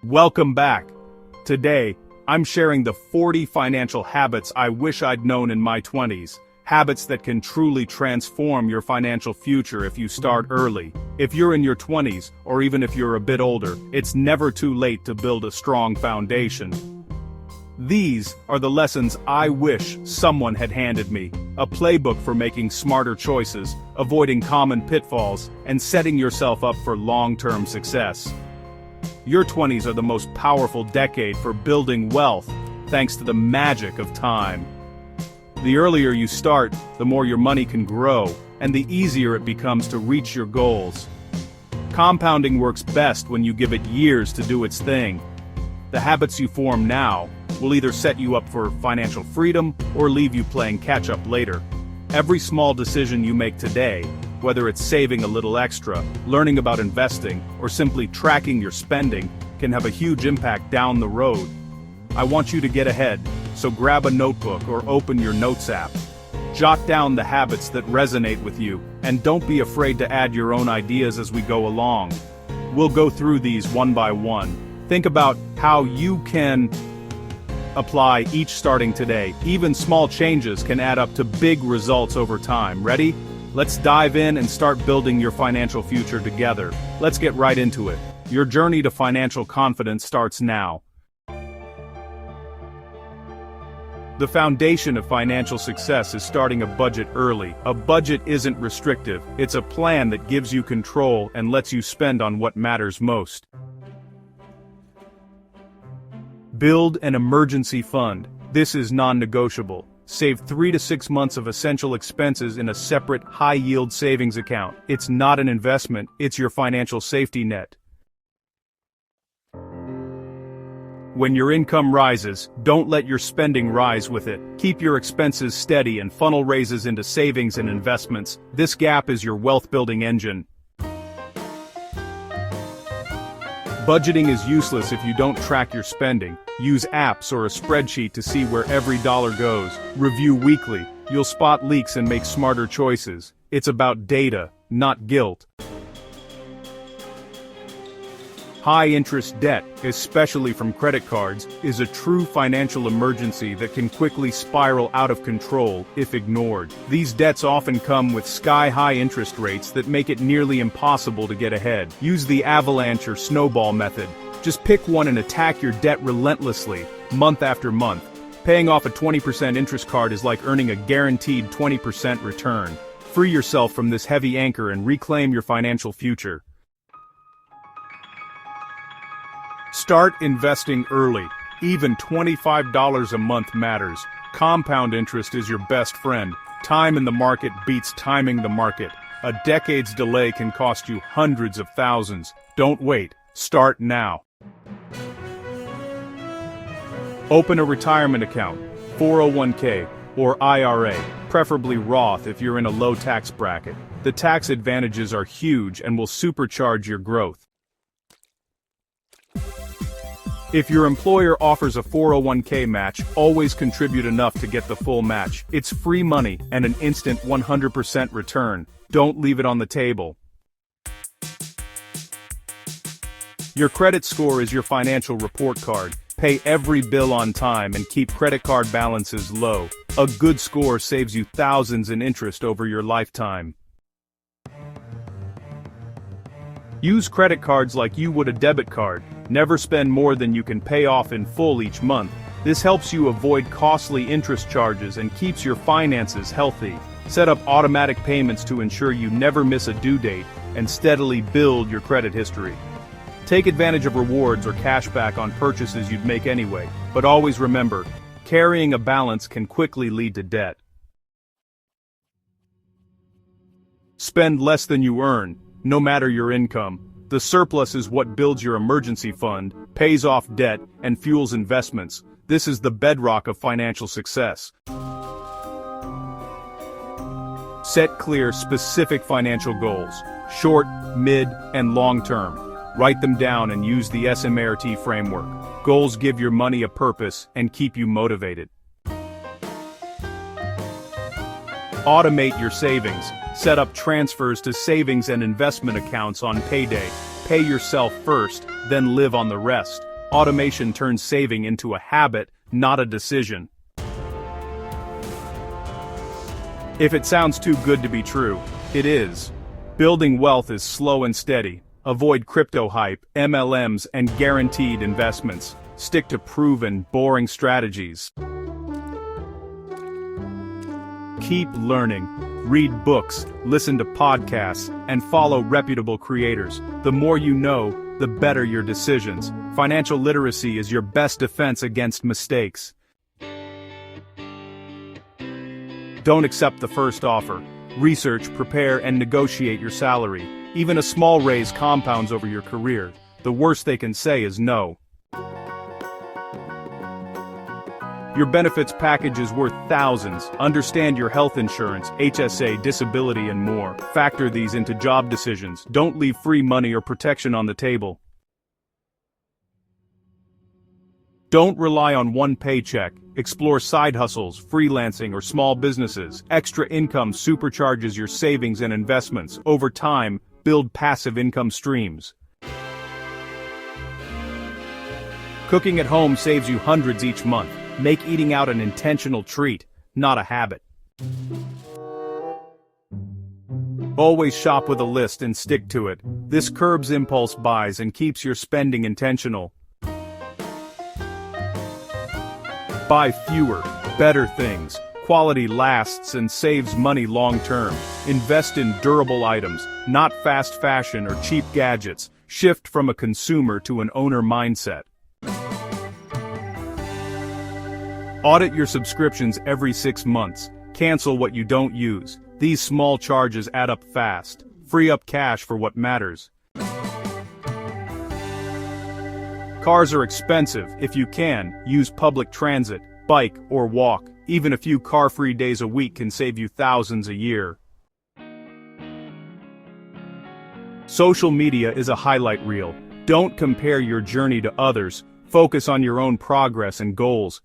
Welcome back. Today, I'm sharing the 40 financial habits I wish I'd known in my 20s. Habits that can truly transform your financial future if you start early. If you're in your 20s, or even if you're a bit older, it's never too late to build a strong foundation. These are the lessons I wish someone had handed me. A playbook for making smarter choices, avoiding common pitfalls, and setting yourself up for long-term success. Your 20s are the most powerful decade for building wealth, thanks to the magic of time. The earlier you start, the more your money can grow, and the easier it becomes to reach your goals. Compounding works best when you give it years to do its thing. The habits you form now will either set you up for financial freedom or leave you playing catch-up later. Every small decision you make today, whether it's saving a little extra, learning about investing, or simply tracking your spending, can have a huge impact down the road. I want you to get ahead, so grab a notebook or open your Notes app. Jot down the habits that resonate with you, and don't be afraid to add your own ideas as we go along. We'll go through these one by one. Think about how you can apply each starting today. Even small changes can add up to big results over time. Ready? Let's dive in and start building your financial future together. Let's get right into it. Your journey to financial confidence starts now. The foundation of financial success is starting a budget early. A budget isn't restrictive, it's a plan that gives you control and lets you spend on what matters most. Build an emergency fund. This is non-negotiable. Save 3 to 6 months of essential expenses in a separate, high-yield savings account. It's not an investment, it's your financial safety net. When your income rises, don't let your spending rise with it. Keep your expenses steady and funnel raises into savings and investments. This gap is your wealth-building engine. Budgeting is useless if you don't track your spending. Use apps or a spreadsheet to see where every dollar goes. Review weekly. You'll spot leaks and make smarter choices. It's about data, not guilt. High-interest debt, especially from credit cards, is a true financial emergency that can quickly spiral out of control if ignored. These debts often come with sky-high interest rates that make it nearly impossible to get ahead. Use the avalanche or snowball method. Just pick one and attack your debt relentlessly, month after month. Paying off a 20% interest card is like earning a guaranteed 20% return. Free yourself from this heavy anchor and reclaim your financial future. Start investing early. Even $25 a month matters. Compound interest is your best friend. Time in the market beats timing the market. A decade's delay can cost you hundreds of thousands. Don't wait. Start now. Open a retirement account, 401k, or IRA, preferably Roth if you're in a low tax bracket. The tax advantages are huge and will supercharge your growth. If your employer offers a 401k match, always contribute enough to get the full match. It's free money and an instant 100% return. Don't leave it on the table. Your credit score is your financial report card. Pay every bill on time and keep credit card balances low. A good score saves you thousands in interest over your lifetime. Use credit cards like you would a debit card. Never spend more than you can pay off in full each month. This helps you avoid costly interest charges and keeps your finances healthy. Set up automatic payments to ensure you never miss a due date and steadily build your credit history. Take advantage of rewards or cashback on purchases you'd make anyway, but always remember, carrying a balance can quickly lead to debt. Spend less than you earn, no matter your income. The surplus is what builds your emergency fund, pays off debt, and fuels investments. This is the bedrock of financial success. Set clear, specific financial goals, short, mid, and long-term. Write them down and use the SMART framework. Goals give your money a purpose and keep you motivated. Automate your savings. Set up transfers to savings and investment accounts on payday. Pay yourself first, then live on the rest. Automation turns saving into a habit, not a decision. If it sounds too good to be true, it is. Building wealth is slow and steady. Avoid crypto hype, MLMs, and guaranteed investments. Stick to proven, boring strategies. Keep learning. Read books, listen to podcasts, and follow reputable creators. The more you know, the better your decisions. Financial literacy is your best defense against mistakes. Don't accept the first offer. Research, prepare, and negotiate your salary. Even a small raise compounds over your career. The worst they can say is no. Your benefits package is worth thousands. Understand your health insurance, HSA, disability, and more. Factor these into job decisions. Don't leave free money or protection on the table. Don't rely on one paycheck. Explore side hustles, freelancing, or small businesses. Extra income supercharges your savings and investments. Over time, build passive income streams. Cooking at home saves you hundreds each month. Make eating out an intentional treat, not a habit. Always shop with a list and stick to it. This curbs impulse buys and keeps your spending intentional. Buy fewer, better things. Quality lasts and saves money long term. Invest in durable items, not fast fashion or cheap gadgets. Shift from a consumer to an owner mindset. Audit your subscriptions every 6 months. Cancel what you don't use. These small charges add up fast. Free up cash for what matters. Cars are expensive. If you can, use public transit, bike, or walk. Even a few car-free days a week can save you thousands a year. Social media is a highlight reel. Don't compare your journey to others. Focus on your own progress and goals.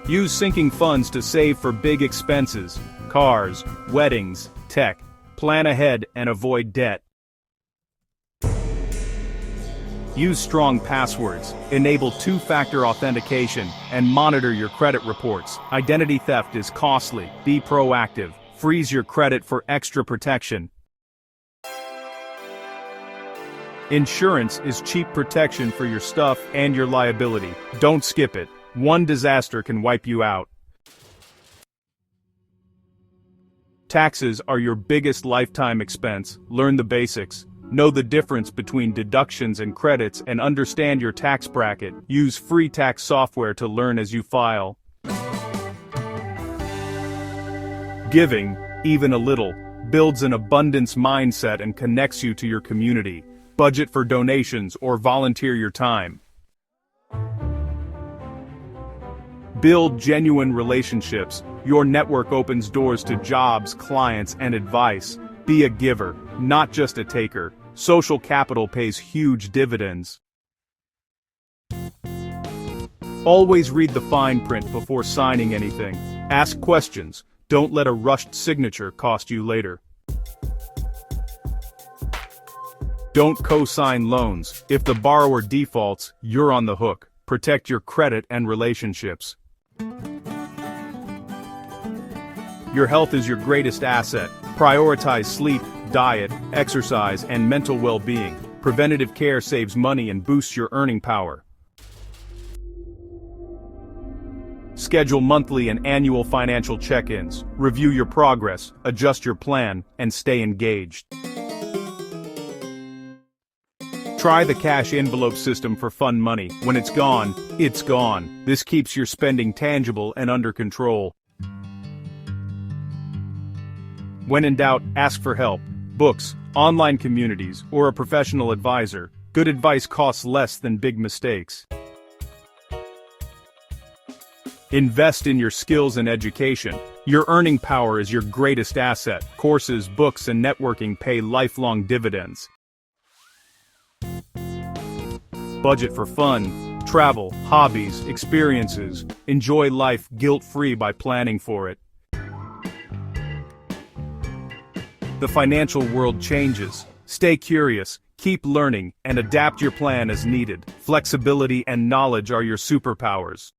Use sinking funds to save for big expenses, cars, weddings, tech. Plan ahead and avoid debt. Use strong passwords, enable two-factor authentication, and monitor your credit reports. Identity theft is costly. Be proactive. Freeze your credit for extra protection. Insurance is cheap protection for your stuff and your liability. Don't skip it. One disaster can wipe you out. Taxes are your biggest lifetime expense. Learn the basics. Know the difference between deductions and credits and understand your tax bracket. Use free tax software to learn as you file. Giving, even a little, builds an abundance mindset and connects you to your community. Budget for donations or volunteer your time. Build genuine relationships. Your network opens doors to jobs, clients, and advice. Be a giver, not just a taker. Social capital pays huge dividends. Always read the fine print before signing anything. Ask questions. Don't let a rushed signature cost you later. Don't co-sign loans. If the borrower defaults, you're on the hook. Protect your credit and relationships. Your health is your greatest asset. Prioritize sleep, diet, exercise, and mental well-being. Preventative care saves money and boosts your earning power. Schedule monthly and annual financial check-ins. Review your progress, adjust your plan, and stay engaged. Try the cash envelope system for fun money. When it's gone, it's gone. This keeps your spending tangible and under control. When in doubt, ask for help. Books, online communities, or a professional advisor. Good advice costs less than big mistakes. Invest in your skills and education. Your earning power is your greatest asset. Courses, books, and networking pay lifelong dividends. Budget for fun, travel, hobbies, experiences. Enjoy life guilt-free by planning for it. The financial world changes. Stay curious, Keep learning and adapt your plan as needed. Flexibility and knowledge are your superpowers.